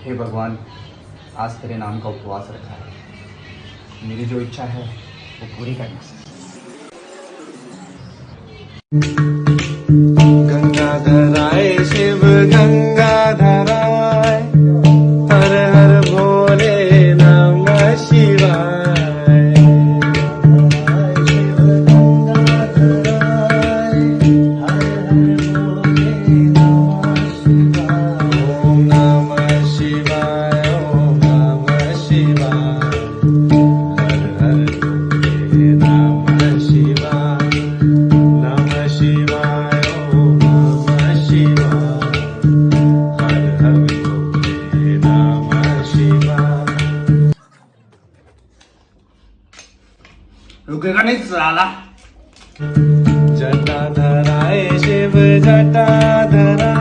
हे भगवान, आज तेरे नाम का उपवास रखा है, मेरी जो इच्छा है वो पूरी करना। गंगाधराय शिव गंगाधराय, हर हर भोले नमः शिवाय। शिव गंगाधराय, हर हर भोले नमः शिवाय। ओम नमः शिवाय, ओम नमः शिवाय, हर हर भोले नमः शिवाय। नमः शिवाय, ओम नमः शिवाय, हर हर भोले नमः शिवाय। रुकेगा नहीं साला। जटाधराय शिव जटाधराय,